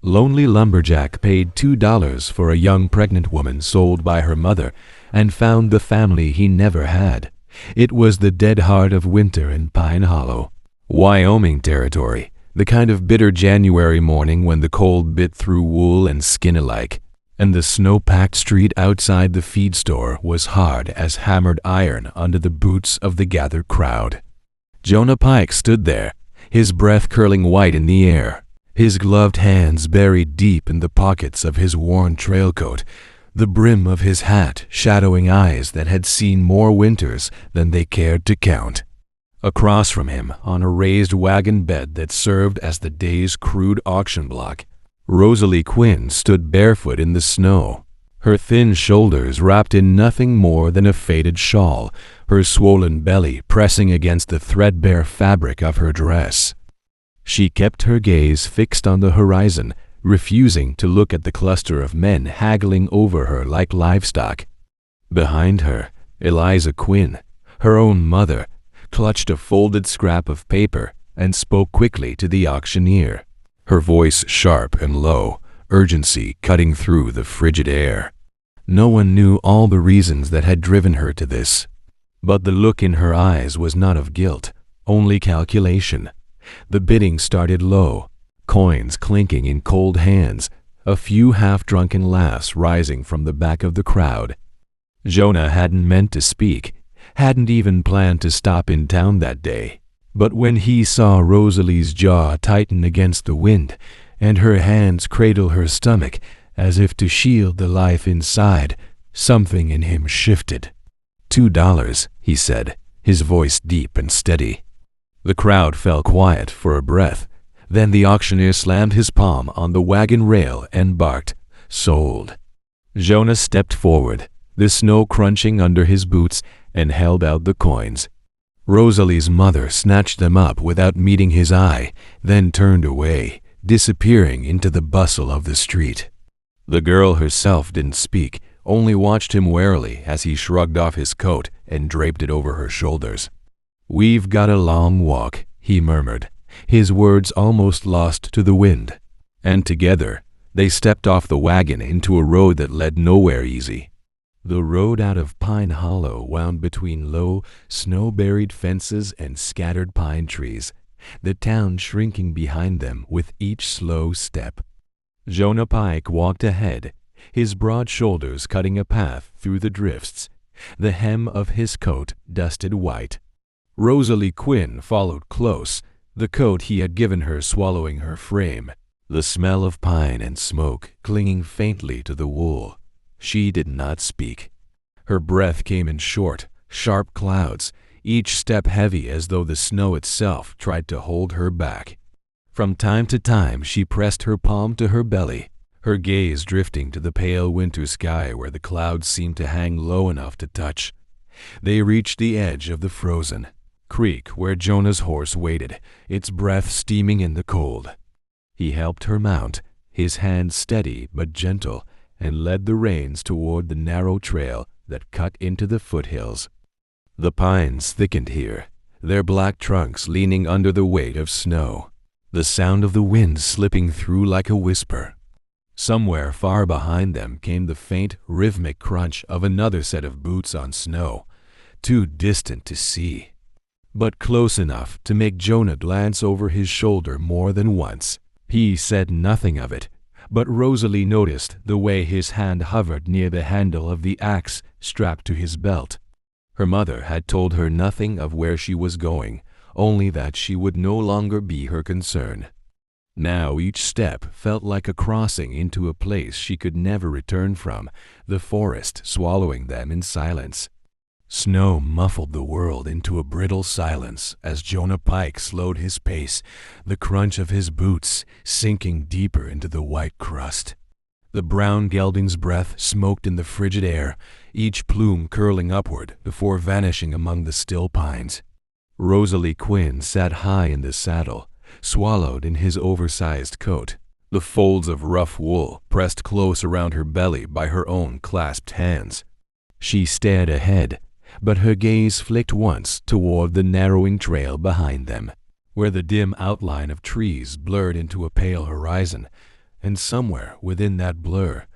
Lonely Lumberjack paid $2 for a young pregnant woman sold by her mother and found the family he never had. It was the dead heart of winter in Pine Hollow, Wyoming territory, the kind of bitter January morning when the cold bit through wool and skin alike, and the snow-packed street outside the feed store was hard as hammered iron under the boots of the gathered crowd. Jonah Pike stood there, his breath curling white in the air, his gloved hands buried deep in the pockets of his worn trail coat, the brim of his hat shadowing eyes that had seen more winters than they cared to count. Across from him, on a raised wagon bed that served as the day's crude auction block, Rosalie Quinn stood barefoot in the snow, her thin shoulders wrapped in nothing more than a faded shawl, her swollen belly pressing against the threadbare fabric of her dress. She kept her gaze fixed on the horizon, refusing to look at the cluster of men haggling over her like livestock. Behind her, Eliza Quinn, her own mother, clutched a folded scrap of paper and spoke quickly to the auctioneer, her voice sharp and low, urgency cutting through the frigid air. No one knew all the reasons that had driven her to this, but the look in her eyes was not of guilt, only calculation. The bidding started low, coins clinking in cold hands, a few half-drunken laughs rising from the back of the crowd. Jonah hadn't meant to speak, hadn't even planned to stop in town that day. But when he saw Rosalie's jaw tighten against the wind and her hands cradle her stomach as if to shield the life inside, something in him shifted. $2, he said, his voice deep and steady. The crowd fell quiet for a breath. Then the auctioneer slammed his palm on the wagon rail and barked, "Sold." Jonah stepped forward, the snow crunching under his boots, and held out the coins. Rosalie's mother snatched them up without meeting his eye, then turned away, disappearing into the bustle of the street. The girl herself didn't speak, only watched him warily as he shrugged off his coat and draped it over her shoulders. "We've got a long walk," he murmured, his words almost lost to the wind. And together, they stepped off the wagon into a road that led nowhere easy. The road out of Pine Hollow wound between low, snow-buried fences and scattered pine trees, the town shrinking behind them with each slow step. Jonah Pike walked ahead, his broad shoulders cutting a path through the drifts, the hem of his coat dusted white. Rosalie Quinn followed close, the coat he had given her swallowing her frame, the smell of pine and smoke clinging faintly to the wool. She did not speak. Her breath came in short, sharp clouds, each step heavy as though the snow itself tried to hold her back. From time to time she pressed her palm to her belly, her gaze drifting to the pale winter sky where the clouds seemed to hang low enough to touch. They reached the edge of the frozen creek where Jonah's horse waited, its breath steaming in the cold. He helped her mount, his hand steady but gentle, and led the reins toward the narrow trail that cut into the foothills. The pines thickened here, their black trunks leaning under the weight of snow, the sound of the wind slipping through like a whisper. Somewhere far behind them came the faint, rhythmic crunch of another set of boots on snow, too distant to see, but close enough to make Jonah glance over his shoulder more than once. He said nothing of it, but Rosalie noticed the way his hand hovered near the handle of the axe strapped to his belt. Her mother had told her nothing of where she was going, only that she would no longer be her concern. Now each step felt like a crossing into a place she could never return from, the forest swallowing them in silence. Snow muffled the world into a brittle silence as Jonah Pike slowed his pace, the crunch of his boots sinking deeper into the white crust. The brown gelding's breath smoked in the frigid air, each plume curling upward before vanishing among the still pines. Rosalie Quinn sat high in the saddle, swallowed in his oversized coat, the folds of rough wool pressed close around her belly by her own clasped hands. She stared ahead, but her gaze flicked once toward the narrowing trail behind them, where the dim outline of trees blurred into a pale horizon, and somewhere within that blur,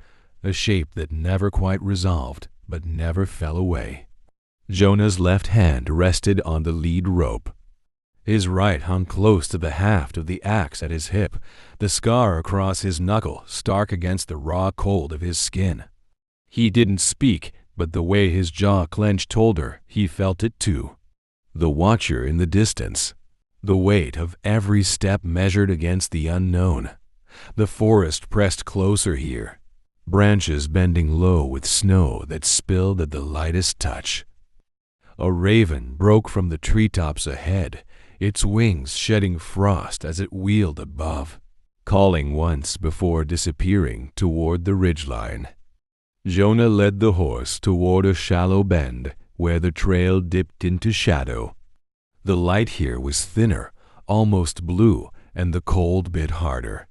a shape that never quite resolved but never fell away. Jonah's left hand rested on the lead rope. His right hung close to the haft of the axe at his hip, the scar across his knuckle stark against the raw cold of his skin. He didn't speak, but the way his jaw clenched told her he felt it too. The watcher in the distance. The weight of every step measured against the unknown. The forest pressed closer here, branches bending low with snow that spilled at the lightest touch. A raven broke from the treetops ahead, its wings shedding frost as it wheeled above, calling once before disappearing toward the ridgeline. Jonah led the horse toward a shallow bend where the trail dipped into shadow. The light here was thinner, almost blue, and the cold bit harder.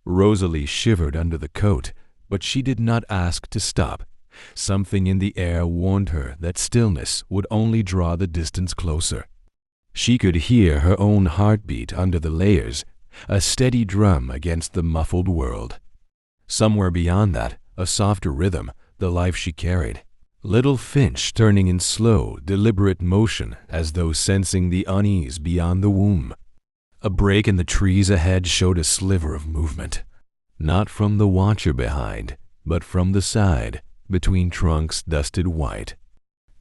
Rosalie shivered under the coat, but she did not ask to stop. Something in the air warned her that stillness would only draw the distance closer. She could hear her own heartbeat under the layers, a steady drum against the muffled world. Somewhere beyond that, a softer rhythm, the life she carried. Little Finch turning in slow, deliberate motion as though sensing the unease beyond the womb. A break in the trees ahead showed a sliver of movement. Not from the watcher behind, but from the side, between trunks dusted white.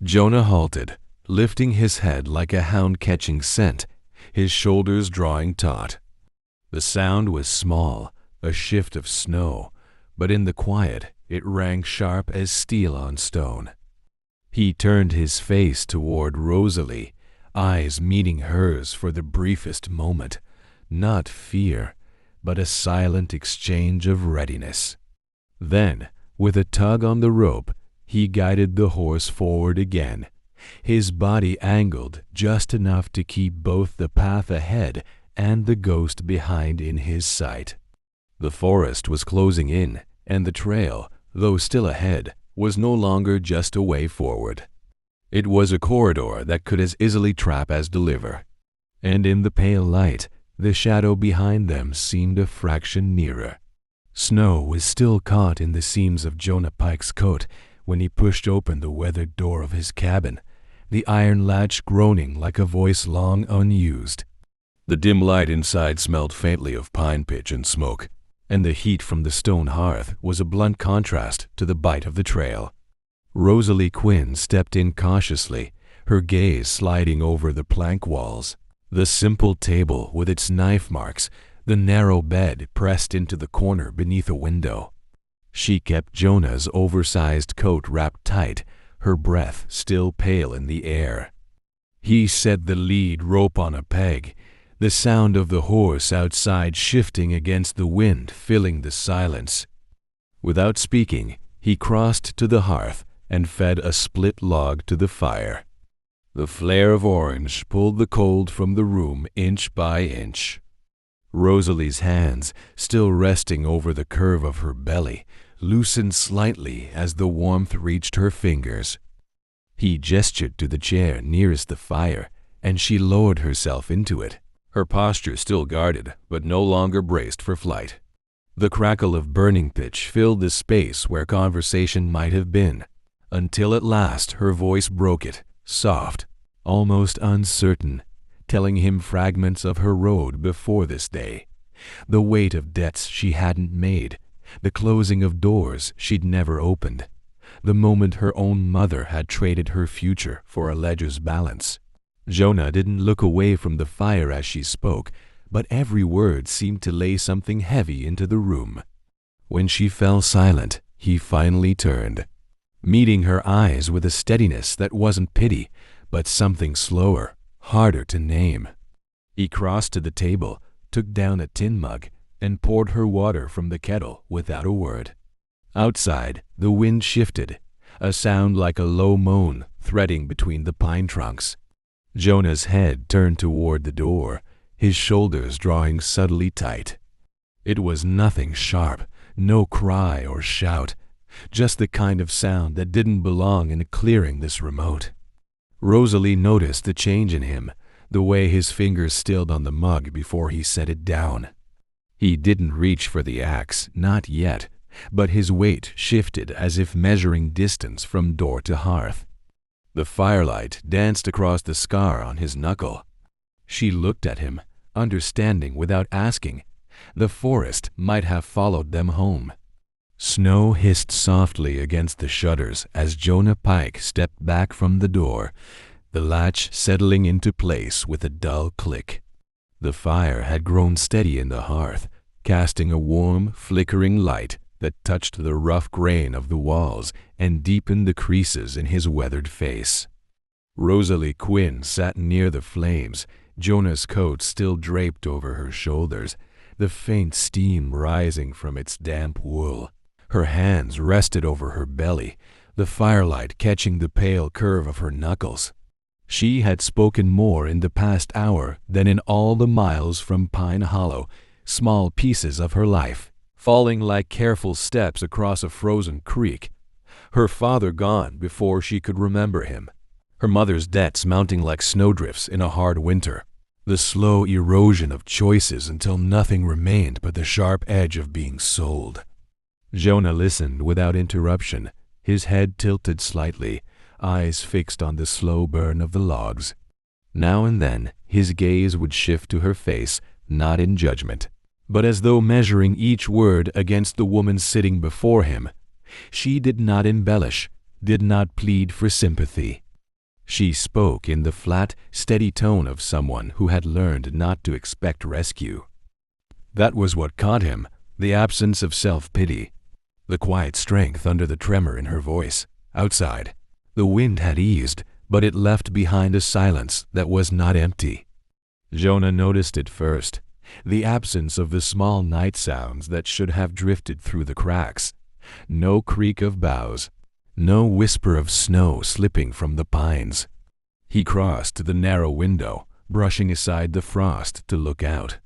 Jonah halted, lifting his head like a hound catching scent, his shoulders drawing taut. The sound was small, a shift of snow, but in the quiet it rang sharp as steel on stone. He turned his face toward Rosalie, eyes meeting hers for the briefest moment, not fear, but a silent exchange of readiness. Then, with a tug on the rope, he guided the horse forward again, his body angled just enough to keep both the path ahead and the ghost behind in his sight. The forest was closing in, and the trail, though still ahead, was no longer just a way forward. It was a corridor that could as easily trap as deliver. And in the pale light, the shadow behind them seemed a fraction nearer. Snow was still caught in the seams of Jonah Pike's coat when he pushed open the weathered door of his cabin, the iron latch groaning like a voice long unused. The dim light inside smelled faintly of pine pitch and smoke, and the heat from the stone hearth was a blunt contrast to the bite of the trail. Rosalie Quinn stepped in cautiously, her gaze sliding over the plank walls. The simple table with its knife marks, the narrow bed pressed into the corner beneath a window. She kept Jonah's oversized coat wrapped tight, her breath still pale in the air. He set the lead rope on a peg, the sound of the horse outside shifting against the wind filling the silence. Without speaking, he crossed to the hearth and fed a split log to the fire. The flare of orange pulled the cold from the room inch by inch. Rosalie's hands, still resting over the curve of her belly, loosened slightly as the warmth reached her fingers. He gestured to the chair nearest the fire, and she lowered herself into it, her posture still guarded, but no longer braced for flight. The crackle of burning pitch filled the space where conversation might have been, until at last her voice broke it, soft, almost uncertain, telling him fragments of her road before this day, the weight of debts she hadn't made, the closing of doors she'd never opened, the moment her own mother had traded her future for a ledger's balance. Jonah didn't look away from the fire as she spoke, but every word seemed to lay something heavy into the room. When she fell silent, he finally turned, meeting her eyes with a steadiness that wasn't pity, but something slower, harder to name. He crossed to the table, took down a tin mug, and poured her water from the kettle without a word. Outside, the wind shifted, a sound like a low moan threading between the pine trunks. Jonah's head turned toward the door, his shoulders drawing subtly tight. It was nothing sharp, no cry or shout, just the kind of sound that didn't belong in a clearing this remote. Rosalie noticed the change in him, the way his fingers stilled on the mug before he set it down. He didn't reach for the axe, not yet, but his weight shifted as if measuring distance from door to hearth. The firelight danced across the scar on his knuckle. She looked at him, understanding without asking. The forest might have followed them home. Snow hissed softly against the shutters as Jonah Pike stepped back from the door, the latch settling into place with a dull click. The fire had grown steady in the hearth, casting a warm, flickering light that touched the rough grain of the walls and deepened the creases in his weathered face. Rosalie Quinn sat near the flames, Jonah's coat still draped over her shoulders, the faint steam rising from its damp wool. Her hands rested over her belly, the firelight catching the pale curve of her knuckles. She had spoken more in the past hour than in all the miles from Pine Hollow, small pieces of her life, falling like careful steps across a frozen creek. Her father gone before she could remember him. Her mother's debts mounting like snowdrifts in a hard winter. The slow erosion of choices until nothing remained but the sharp edge of being sold. Jonah listened without interruption, his head tilted slightly, eyes fixed on the slow burn of the logs. Now and then his gaze would shift to her face, not in judgment, but as though measuring each word against the woman sitting before him. She did not embellish, did not plead for sympathy. She spoke in the flat, steady tone of someone who had learned not to expect rescue. That was what caught him, the absence of self-pity, the quiet strength under the tremor in her voice. Outside, the wind had eased, but it left behind a silence that was not empty. Jonah noticed it first, the absence of the small night sounds that should have drifted through the cracks. No creak of boughs, no whisper of snow slipping from the pines. He crossed to the narrow window, brushing aside the frost to look out.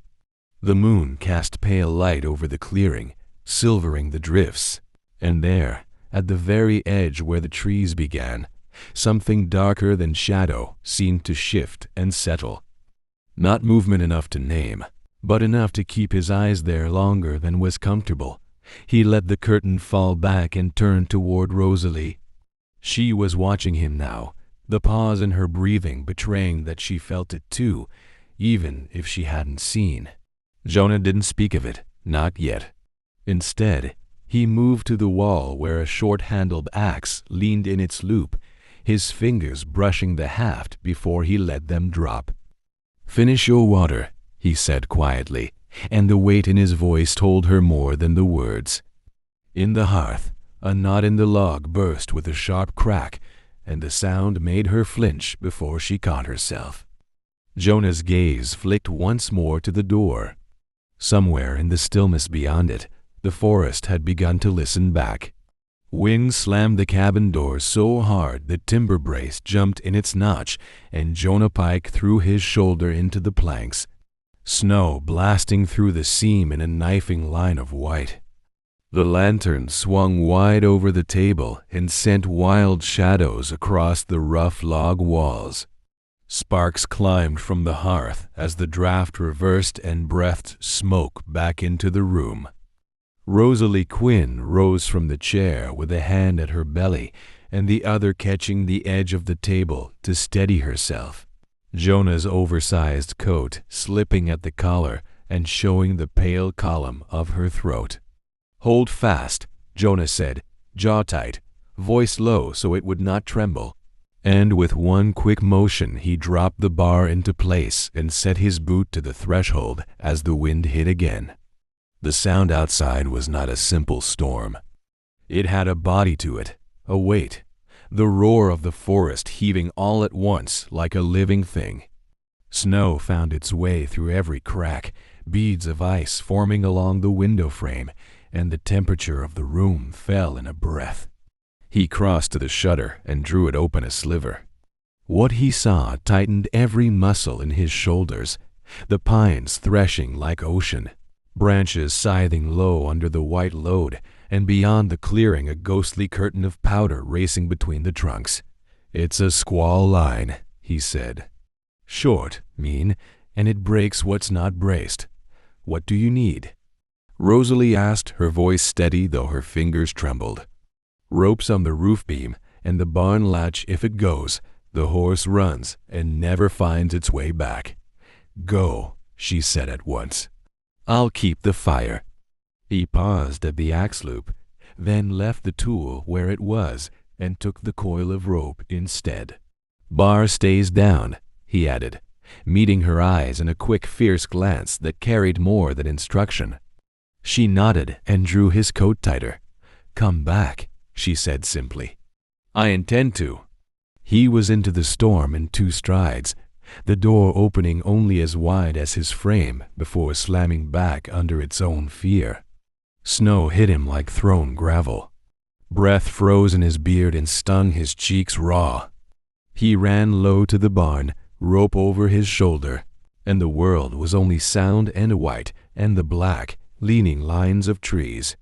The moon cast pale light over the clearing, silvering the drifts, and there, at the very edge where the trees began, something darker than shadow seemed to shift and settle. Not movement enough to name, but enough to keep his eyes there longer than was comfortable. He let the curtain fall back and turned toward Rosalie. She was watching him now, the pause in her breathing betraying that she felt it too, even if she hadn't seen. Jonah didn't speak of it, not yet. Instead, he moved to the wall where a short-handled axe leaned in its loop, his fingers brushing the haft before he let them drop. "Finish your water," he said quietly, and the weight in his voice told her more than the words. In the hearth, a knot in the log burst with a sharp crack, and the sound made her flinch before she caught herself. Jonah's gaze flicked once more to the door. Somewhere in the stillness beyond it, the forest had begun to listen back. Wind slammed the cabin door so hard the timber brace jumped in its notch, and Jonah Pike threw his shoulder into the planks, snow blasting through the seam in a knifing line of white. The lantern swung wide over the table and sent wild shadows across the rough log walls. Sparks climbed from the hearth as the draft reversed and breathed smoke back into the room. Rosalie Quinn rose from the chair with a hand at her belly and the other catching the edge of the table to steady herself. Jonah's oversized coat slipping at the collar and showing the pale column of her throat. "Hold fast," Jonah said, jaw tight, voice low so it would not tremble. And with one quick motion he dropped the bar into place and set his boot to the threshold as the wind hit again. The sound outside was not a simple storm. It had a body to it, a weight, the roar of the forest heaving all at once like a living thing. Snow found its way through every crack, beads of ice forming along the window frame, and the temperature of the room fell in a breath. He crossed to the shutter and drew it open a sliver. What he saw tightened every muscle in his shoulders, the pines threshing like ocean, branches scything low under the white load, and beyond the clearing a ghostly curtain of powder racing between the trunks. "It's a squall line," he said. "Short, mean, and it breaks what's not braced. What do you need?" Rosalie asked, her voice steady though her fingers trembled. Ropes on the roof beam and the barn latch. If it goes, the horse runs and never finds its way back. Go, she said at once. I'll keep the fire. He paused at the axe loop, then left the tool where it was and took the coil of rope instead. Bar stays down, he added, meeting her eyes in a quick, fierce glance that carried more than instruction. She nodded and drew his coat tighter. Come back, she said simply. I intend to. He was into the storm in 2 strides, the door opening only as wide as his frame before slamming back under its own fear. Snow hit him like thrown gravel. Breath froze in his beard and stung his cheeks raw. He ran low to the barn, rope over his shoulder, and the world was only sound and white and the black, leaning lines of trees.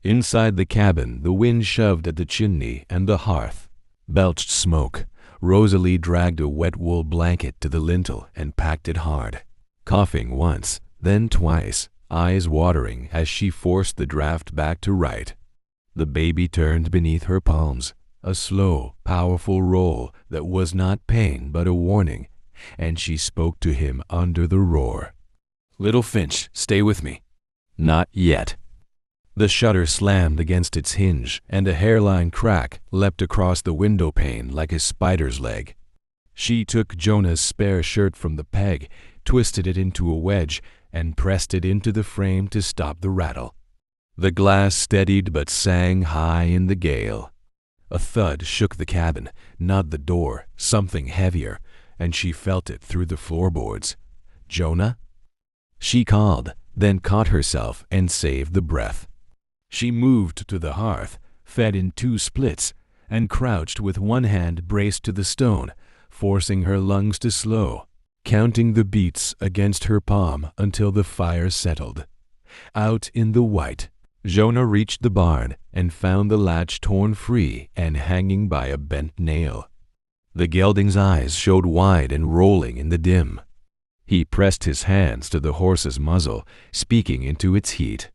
Inside the cabin, the wind shoved at the chimney and the hearth, belched smoke. Rosalie dragged a wet wool blanket to the lintel and packed it hard, coughing once, then twice, eyes watering as she forced the draft back to right. The baby turned beneath her palms, a slow, powerful roll that was not pain but a warning, and she spoke to him under the roar. Little Finch, stay with me. Not yet. The shutter slammed against its hinge, and a hairline crack leapt across the window pane like a spider's leg. She took Jonah's spare shirt from the peg, twisted it into a wedge, and pressed it into the frame to stop the rattle. The glass steadied but sang high in the gale. A thud shook the cabin, not the door, something heavier, and she felt it through the floorboards. Jonah? She called, then caught herself and saved the breath. She moved to the hearth, fed in 2 splits, and crouched with one hand braced to the stone, forcing her lungs to slow, counting the beats against her palm until the fire settled. Out in the white, Jonah reached the barn and found the latch torn free and hanging by a bent nail. The gelding's eyes showed wide and rolling in the dim. He pressed his hands to the horse's muzzle, speaking into its heat.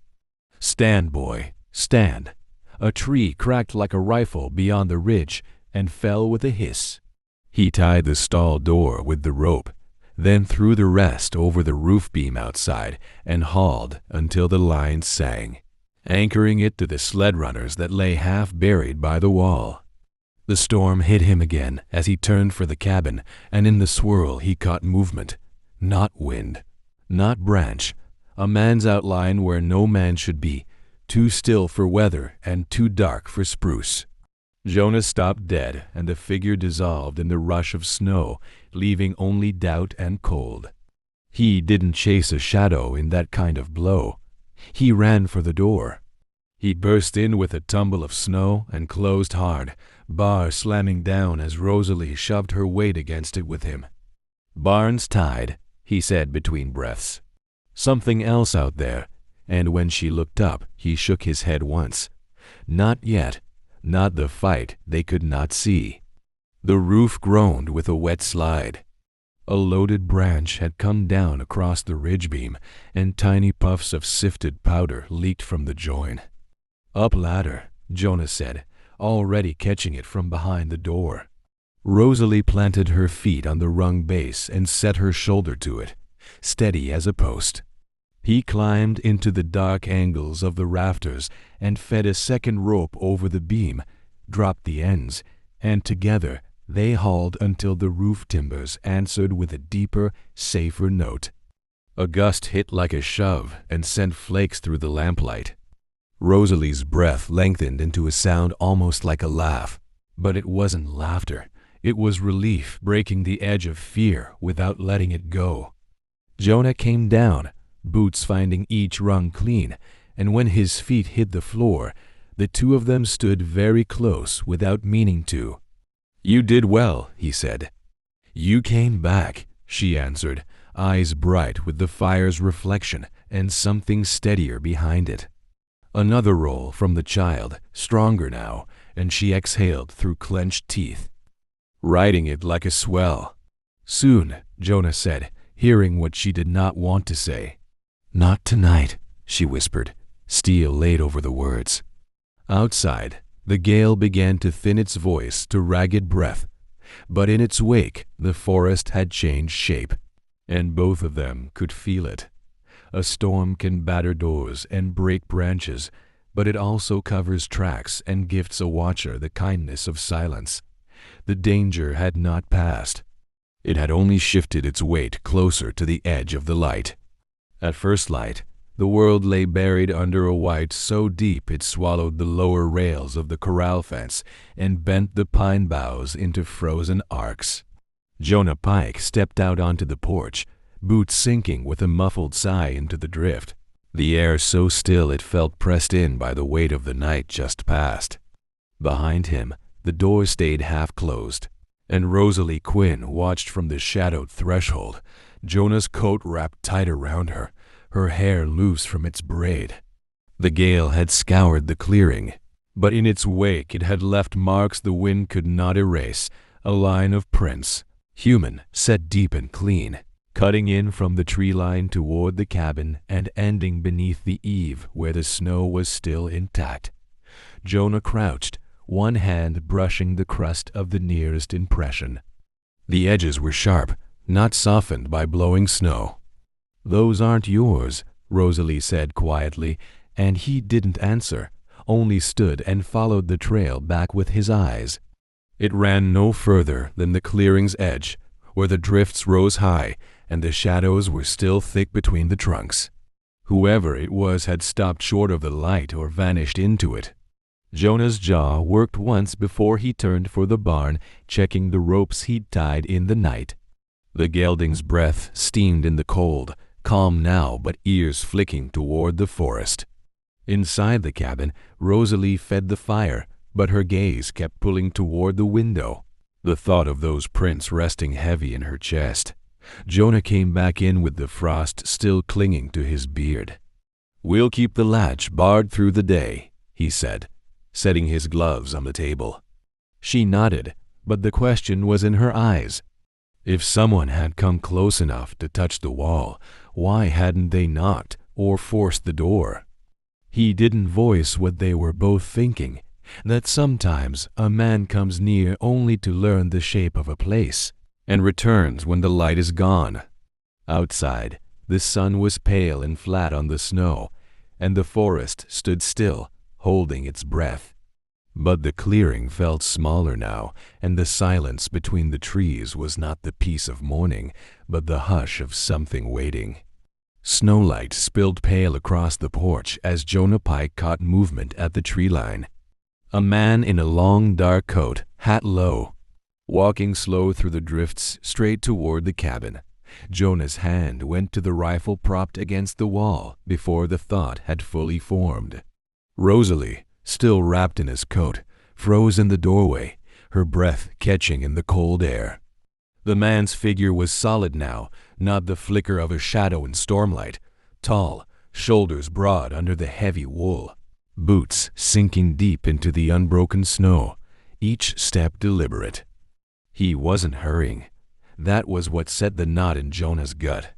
Stand, boy, stand. A tree cracked like a rifle beyond the ridge and fell with a hiss. He tied the stall door with the rope, then threw the rest over the roof beam outside and hauled until the line sang, anchoring it to the sled runners that lay half buried by the wall. The storm hit him again as he turned for the cabin, and in the swirl he caught movement. Not wind, not branch, a man's outline where no man should be, too still for weather and too dark for spruce. Jonah stopped dead, and the figure dissolved in the rush of snow, leaving only doubt and cold. He didn't chase a shadow in that kind of blow. He ran for the door. He burst in with a tumble of snow and closed hard, bar slamming down as Rosalie shoved her weight against it with him. Barn's tied, he said between breaths. Something else out there, and when she looked up, he shook his head once. Not yet, not the fight they could not see. The roof groaned with a wet slide. A loaded branch had come down across the ridge beam, and tiny puffs of sifted powder leaked from the join. Up ladder, Jonah said, already catching it from behind the door. Rosalie planted her feet on the rung base and set her shoulder to it, steady as a post. He climbed into the dark angles of the rafters and fed a second rope over the beam, dropped the ends, and together they hauled until the roof timbers answered with a deeper, safer note. A gust hit like a shove and sent flakes through the lamplight. Rosalie's breath lengthened into a sound almost like a laugh, but it wasn't laughter. It was relief breaking the edge of fear without letting it go. Jonah came down, boots finding each rung clean, and when his feet hit the floor, the two of them stood very close without meaning to. You did well, he said. You came back, she answered, eyes bright with the fire's reflection and something steadier behind it. Another roll from the child, stronger now, and she exhaled through clenched teeth. Riding it like a swell. Soon, Jonah said, hearing what she did not want to say. Not tonight, she whispered, Steel laid over the words. Outside, the gale began to thin its voice to ragged breath, but in its wake the forest had changed shape, and both of them could feel it. A storm can batter doors and break branches, but it also covers tracks and gifts a watcher the kindness of silence. The danger had not passed. It had only shifted its weight closer to the edge of the light. At first light, the world lay buried under a white so deep it swallowed the lower rails of the corral fence and bent the pine boughs into frozen arcs. Jonah Pike stepped out onto the porch, boots sinking with a muffled sigh into the drift, the air so still it felt pressed in by the weight of the night just past. Behind him, the door stayed half-closed, and Rosalie Quinn watched from the shadowed threshold, Jonah's coat wrapped tight around her, her hair loose from its braid. The gale had scoured the clearing, but in its wake it had left marks the wind could not erase, a line of prints, human, set deep and clean, cutting in from the tree line toward the cabin and ending beneath the eave where the snow was still intact. Jonah crouched, one hand brushing the crust of the nearest impression. The edges were sharp, not softened by blowing snow. "Those aren't yours," Rosalie said quietly, and he didn't answer, only stood and followed the trail back with his eyes. It ran no further than the clearing's edge, where the drifts rose high and the shadows were still thick between the trunks. Whoever it was had stopped short of the light or vanished into it. Jonah's jaw worked once before he turned for the barn, checking the ropes he'd tied in the night. The gelding's breath steamed in the cold, calm now but ears flicking toward the forest. Inside the cabin, Rosalie fed the fire, but her gaze kept pulling toward the window, the thought of those prints resting heavy in her chest. Jonah came back in with the frost still clinging to his beard. "We'll keep the latch barred through the day," he said, setting his gloves on the table. She nodded, but the question was in her eyes. If someone had come close enough to touch the wall, why hadn't they knocked or forced the door? He didn't voice what they were both thinking, that sometimes a man comes near only to learn the shape of a place, and returns when the light is gone. Outside, the sun was pale and flat on the snow, and the forest stood still, holding its breath. But the clearing felt smaller now, and the silence between the trees was not the peace of morning, but the hush of something waiting. Snowlight spilled pale across the porch as Jonah Pike caught movement at the tree line. A man in a long dark coat, hat low, walking slow through the drifts straight toward the cabin. Jonah's hand went to the rifle propped against the wall before the thought had fully formed. Rosalie, still wrapped in his coat, froze in the doorway, her breath catching in the cold air. The man's figure was solid now, not the flicker of a shadow in stormlight, tall, shoulders broad under the heavy wool, boots sinking deep into the unbroken snow, each step deliberate. He wasn't hurrying. That was what set the knot in Jonah's gut.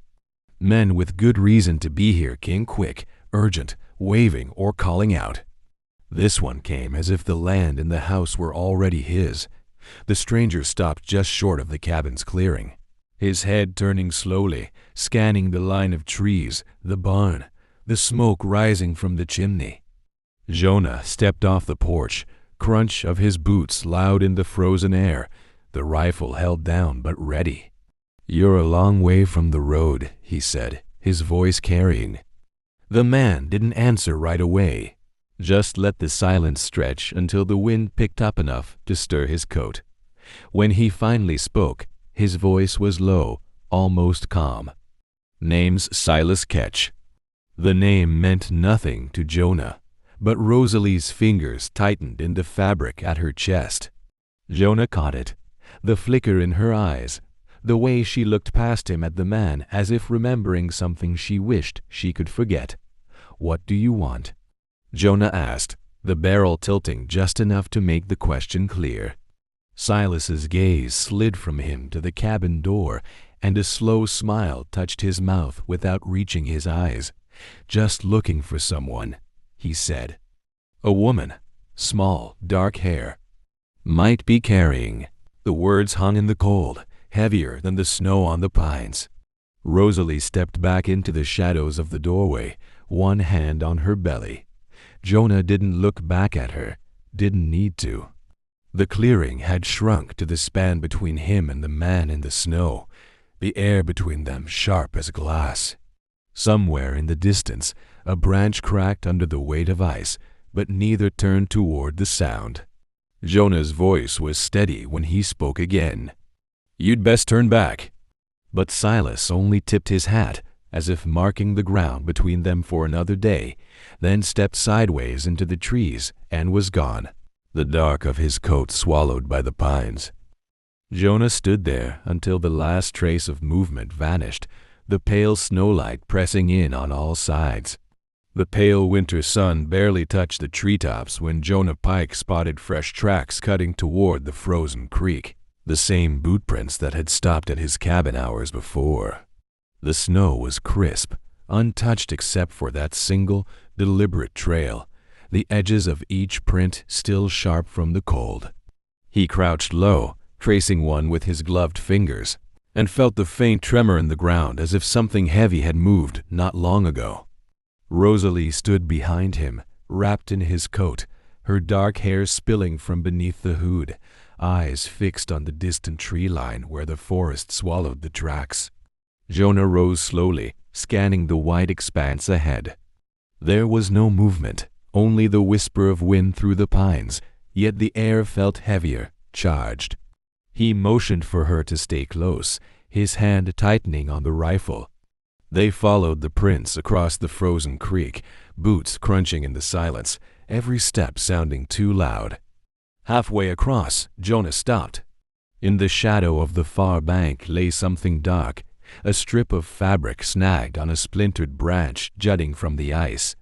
Men with good reason to be here came quick, urgent, waving or calling out. This one came as if the land and the house were already his. The stranger stopped just short of the cabin's clearing, his head turning slowly, scanning the line of trees, the barn, the smoke rising from the chimney. Jonah stepped off the porch, crunch of his boots loud in the frozen air, the rifle held down but ready. "You're a long way from the road," he said, his voice carrying. The man didn't answer right away, just let the silence stretch until the wind picked up enough to stir his coat. When he finally spoke, his voice was low, almost calm. "Name's Silas Ketch." The name meant nothing to Jonah, but Rosalie's fingers tightened in the fabric at her chest. Jonah caught it, the flicker in her eyes, the way she looked past him at the man as if remembering something she wished she could forget. "What do you want?" Jonah asked, the barrel tilting just enough to make the question clear. Silas's gaze slid from him to the cabin door, and a slow smile touched his mouth without reaching his eyes. "Just looking for someone," he said. A woman, small, dark hair, might be carrying. The words hung in the cold, heavier than the snow on the pines. Rosalie stepped back into the shadows of the doorway, one hand on her belly. Jonah didn't look back at her, didn't need to. The clearing had shrunk to the span between him and the man in the snow, the air between them sharp as glass. Somewhere in the distance, a branch cracked under the weight of ice, but neither turned toward the sound. Jonah's voice was steady when he spoke again. "You'd best turn back." But Silas only tipped his hat, as if marking the ground between them for another day, then stepped sideways into the trees and was gone, the dark of his coat swallowed by the pines. Jonah stood there until the last trace of movement vanished, the pale snowlight pressing in on all sides. The pale winter sun barely touched the treetops when Jonah Pike spotted fresh tracks cutting toward the frozen creek, the same bootprints that had stopped at his cabin hours before. The snow was crisp, untouched except for that single, deliberate trail, the edges of each print still sharp from the cold. He crouched low, tracing one with his gloved fingers, and felt the faint tremor in the ground as if something heavy had moved not long ago. Rosalie stood behind him, wrapped in his coat, her dark hair spilling from beneath the hood, eyes fixed on the distant tree line where the forest swallowed the tracks. Jonah rose slowly, scanning the wide expanse ahead. There was no movement, only the whisper of wind through the pines, yet the air felt heavier, charged. He motioned for her to stay close, his hand tightening on the rifle. They followed the prints across the frozen creek, boots crunching in the silence, every step sounding too loud. Halfway across, Jonah stopped. In the shadow of the far bank lay something dark, a strip of fabric snagged on a splintered branch jutting from the ice.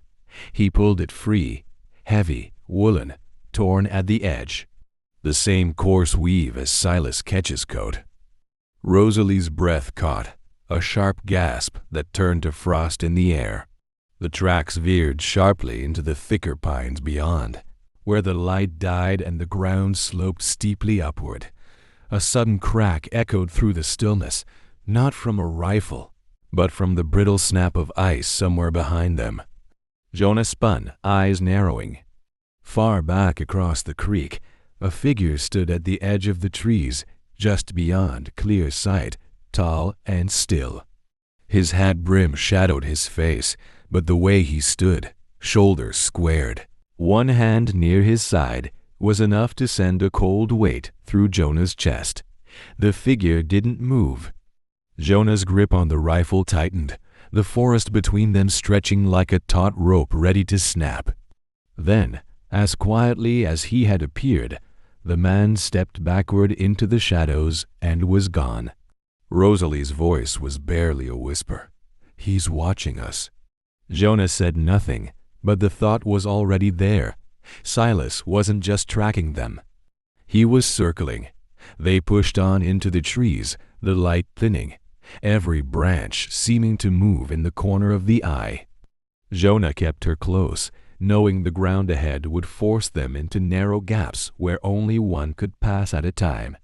He pulled it free, heavy, woolen, torn at the edge. The same coarse weave as Silas Ketch's coat. Rosalie's breath caught, a sharp gasp that turned to frost in the air. The tracks veered sharply into the thicker pines beyond, where the light died and the ground sloped steeply upward. A sudden crack echoed through the stillness, not from a rifle, but from the brittle snap of ice somewhere behind them. Jonah spun, eyes narrowing. Far back across the creek, a figure stood at the edge of the trees, just beyond clear sight, tall and still. His hat brim shadowed his face, but the way he stood, shoulders squared, one hand near his side, was enough to send a cold weight through Jonah's chest. The figure didn't move. Jonah's grip on the rifle tightened, the forest between them stretching like a taut rope ready to snap. Then, as quietly as he had appeared, the man stepped backward into the shadows and was gone. Rosalie's voice was barely a whisper. "He's watching us." Jonah said nothing, but the thought was already there. Silas wasn't just tracking them. He was circling. They pushed on into the trees, the light thinning, every branch seeming to move in the corner of the eye. Jonah kept her close, knowing the ground ahead would force them into narrow gaps where only one could pass at a time.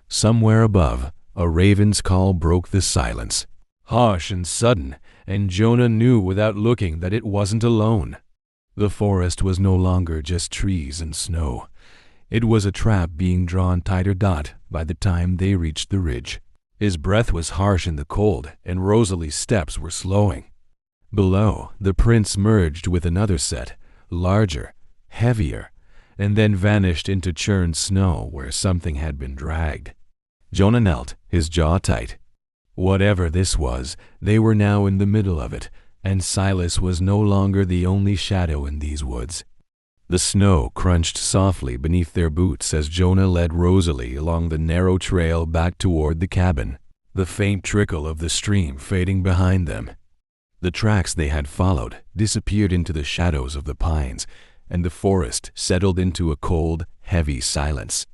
Somewhere above, a raven's call broke the silence, harsh and sudden, and Jonah knew without looking that it wasn't alone. The forest was no longer just trees and snow. It was a trap being drawn tighter taut by the time they reached the ridge. His breath was harsh in the cold, and Rosalie's steps were slowing. Below, the prints merged with another set, larger, heavier, and then vanished into churned snow where something had been dragged. Jonah knelt, his jaw tight. Whatever this was, they were now in the middle of it, and Silas was no longer the only shadow in these woods. The snow crunched softly beneath their boots as Jonah led Rosalie along the narrow trail back toward the cabin, the faint trickle of the stream fading behind them. The tracks they had followed disappeared into the shadows of the pines, and the forest settled into a cold, heavy silence.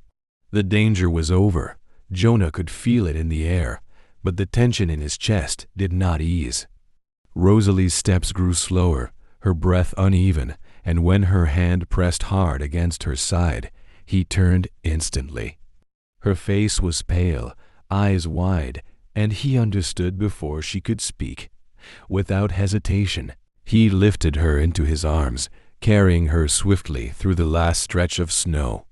The danger was over. Jonah could feel it in the air, but the tension in his chest did not ease. Rosalie's steps grew slower, her breath uneven, and when her hand pressed hard against her side, he turned instantly. Her face was pale, eyes wide, and he understood before she could speak. Without hesitation, he lifted her into his arms, carrying her swiftly through the last stretch of snow.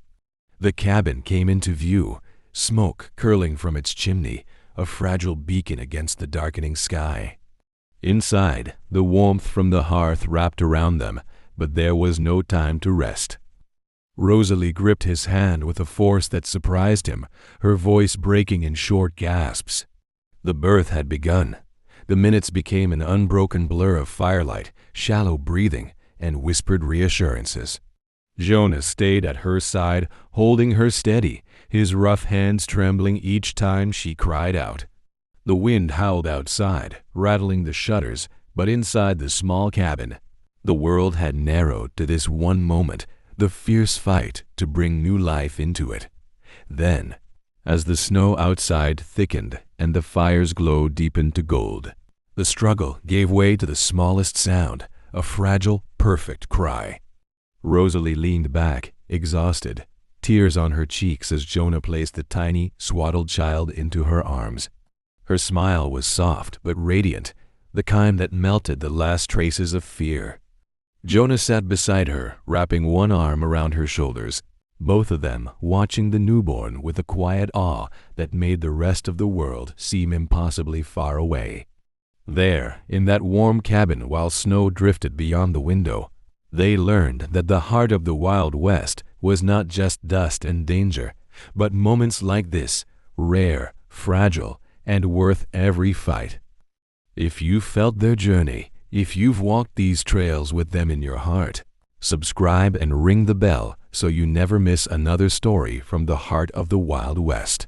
The cabin came into view, smoke curling from its chimney, a fragile beacon against the darkening sky. Inside, the warmth from the hearth wrapped around them, but there was no time to rest. Rosalie gripped his hand with a force that surprised him, her voice breaking in short gasps. The birth had begun. The minutes became an unbroken blur of firelight, shallow breathing, and whispered reassurances. Jonas stayed at her side, holding her steady, his rough hands trembling each time she cried out. The wind howled outside, rattling the shutters, but inside the small cabin, the world had narrowed to this one moment, the fierce fight to bring new life into it. Then, as the snow outside thickened and the fire's glow deepened to gold, the struggle gave way to the smallest sound, a fragile, perfect cry. Rosalie leaned back, exhausted, tears on her cheeks as Jonah placed the tiny, swaddled child into her arms. Her smile was soft but radiant, the kind that melted the last traces of fear. Jonah sat beside her, wrapping one arm around her shoulders, both of them watching the newborn with a quiet awe that made the rest of the world seem impossibly far away. There, in that warm cabin while snow drifted beyond the window, they learned that the heart of the Wild West was not just dust and danger, but moments like this, rare, fragile, and worth every fight. If you felt their journey, if you've walked these trails with them in your heart, subscribe and ring the bell so you never miss another story from the heart of the Wild West.